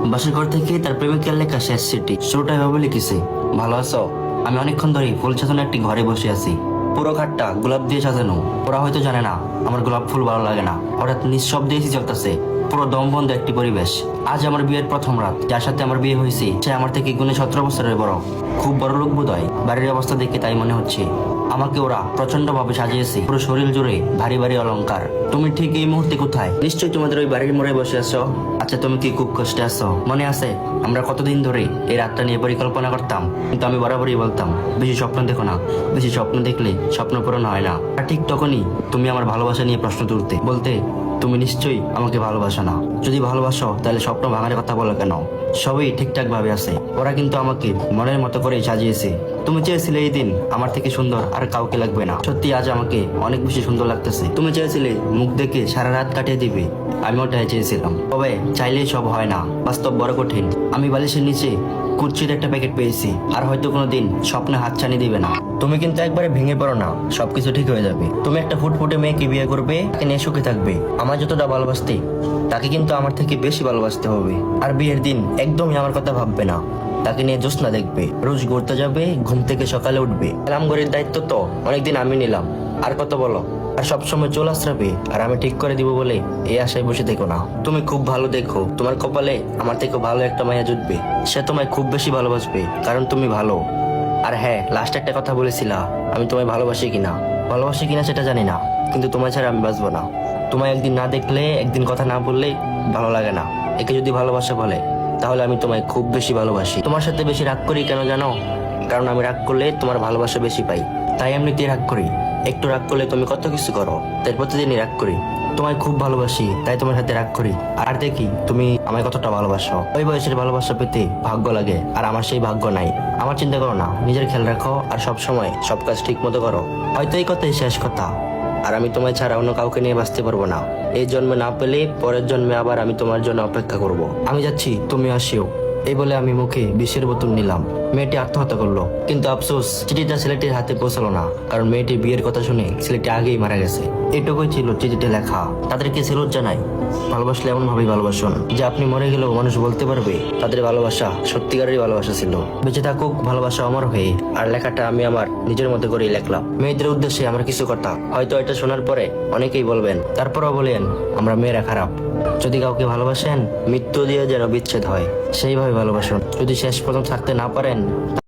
বাসের ঘর থেকে তার প্রেমিকের লেখা শেষ চিঠি শুরুটা এভাবে লিখেছে, ভালো আছো? আমি অনেকক্ষণ ধরে ফুল সাজানো একটি ঘরে বসে আছি। পুরো খাটটা গোলাপ দিয়ে সাজানো। ওরা হয়তো জানে না আমার গোলাপ ফুল ভালো লাগে না। হঠাৎ নিঃশব্দে এসি চলতেছে, পুরো দম বন্ধ একটি পরিবেশ। আজ আমার বিয়ের প্রথম রাত। যার সাথে আমার বিয়ে হয়েছে সে আমার থেকে গুণে 17 বছরের বড়। খুব বড় লোক বোধ হয়, বাড়ির অবস্থা দেখে তাই মনে হচ্ছে। আমাকে ওরা প্রচন্ড ভাবে সাজিয়েছে, পুরো শরীর জুড়ে ভারী ভারী অলংকার। তুমি ঠিক এই মুহূর্তে কোথায়? নিশ্চয়ই তোমাদের ওই বাড়ির মোড়ে বসে আছো। আচ্ছা, তুমি কি খুব কষ্টে আছো? মনে আছে আমরা কতদিন ধরে এই রাতটা নিয়ে পরিকল্পনা করতাম, কিন্তু আমি বরাবরই বলতাম বেশি স্বপ্ন দেখো না, বেশি স্বপ্ন দেখলে স্বপ্ন পূরণ হয় না। আর ঠিক তখনই তুমি আমার ভালোবাসা নিয়ে প্রশ্ন তুলতে, বলতে তুমি নিশ্চয়ই আমাকে ভালোবাসো না। যদি ভালোবাসো তাহলে স্বপ্ন ভাঙার কথা বলো কেন? সবই ঠিকঠাক ভাবে আছে। ওরা কিন্তু আমাকে মনের মতো করে সাজিয়েছে। তুমি চেয়েছিলে এই দিন আমার থেকে সুন্দর আর কাউকে লাগবে না। সত্যি আজ আমাকে অনেক বেশি সুন্দর লাগতেছে। তুমি চেয়েছিলে মুখ দেখে সারা রাত কাটিয়ে দিবে, আমি ওটাই চেয়েছিলাম। তবে চাইলেই সব হয় না, বাস্তব বড় কঠিন। আমি বালিশের নিচে কুচ্ছির একটা প্যাকেট পেয়েছি, আর হয়তো কোনোদিন স্বপ্নে হাতছানি দিবে না। তুমি কিন্তু একবারে ভেঙে পড়ো না, সবকিছু ঠিক হয়ে যাবে। তুমি একটা ফুটফুটে মেয়েকে বিয়ে করবে, তাকে নিয়ে সুখে থাকবে। আমার যতটা ভালোবাসতে তাকে কিন্তু আমার থেকে বেশি ভালোবাসতে হবে। আর বিয়ের দিন একদমই আমার কথা ভাববে না, তাকে নিয়ে জ্যোৎস্না দেখবে, রোজ ঘুরতে যাবে, ঘুম থেকে সকালে উঠবে। কালামগড়ির দায়িত্ব তো অনেকদিন আমি নিলাম, আর কত বলো? আর সবসময় চলে আসবে, আর আমি ঠিক করে দিব বলে এই আশায় বসে থেকো না। তুমি খুব ভালো দেখো, তোমার কপালে আমার থেকে ভালো একটা মায়া জুটবে। সে তোমায় খুব বেশি ভালোবাসবে, কারণ তুমি ভালো। আর হ্যাঁ, লাস্ট একটা কথা বলেছিলা, আমি তোমায় ভালোবাসি কিনা সেটা জানি না, কিন্তু তোমায় ছাড়া আমি বাঁচবো না। তোমায় একদিন না দেখলে, একদিন কথা না বললে ভালো লাগে না। একে যদি ভালোবাসা বলে, তাহলে আমি তোমায় খুব বেশি ভালোবাসি। তোমার সাথে বেশি রাগ করি কেন জানো? কারণ আমি রাগ করলে তোমার ভালোবাসা বেশি পাই, তাই এমনিতেই রাগ করি। একটু রাগ করলে তুমি কত কিছু করো, তাই প্রতিদিনই রাগ করি। তোমায় খুব ভালোবাসি, তাই তোমার সাথে রাগ করি। আর দেখি তুমি আমায় কতটা ভালোবাসো। ওই বয়সের ভালোবাসা পেতে ভাগ্য লাগে, আর আমার সেই ভাগ্য নাই। আমার চিন্তা করো না, নিজের খেয়াল রাখো, আর সব সময় সব কাজ ঠিক মতো করো। হয়তো এই কথাই শেষ কথা, আর আমি তোমায় ছাড়া অন্য কাউকে নিয়ে বাঁচতে পারবো না। এই জন্মে না পেলে পরের জন্মে আবার আমি তোমার জন্য অপেক্ষা করব। আমি যাচ্ছি, তুমি আসিও। এই বলে আমি মুখে বিষের বোতল নিলাম। মেয়েটি আত্মহত্যা করলো, কিন্তু আফসোস চিঠিটা ছেলেটির হাতে পৌঁছালো না, কারণ মেয়েটির বিয়ের কথা শুনে ছেলেটি আগেই মারা গেছে। এটুকুই ছিল চিঠিতে লেখা। তাদেরকে সেলুট জানাই। ভালোবাসলে এমন ভাবেই ভালোবাসুন যে আপনি মরে গেলেও মানুষ বলতে পারবে তাদের ভালোবাসা সত্যিকারেরই ভালোবাসা ছিল। বেঁচে থাকুক ভালোবাসা অমর হয়ে। আর লেখাটা আমি আমার নিজের মতো করেই লিখলাম। মেয়েদের উদ্দেশ্যে আমার কিছু কথা, হয়তো এটা শোনার পরে অনেকেই বলবেন, তারপরও বলেন আমরা মেয়েরা খারাপ। যদি কাউকে ভালোবাসেন, মৃত্যু দিয়ে যেন বিচ্ছেদ হয় সেইভাবে ভালোবাসুন। যদি শেষ পর্যন্ত থাকতে না পারেন,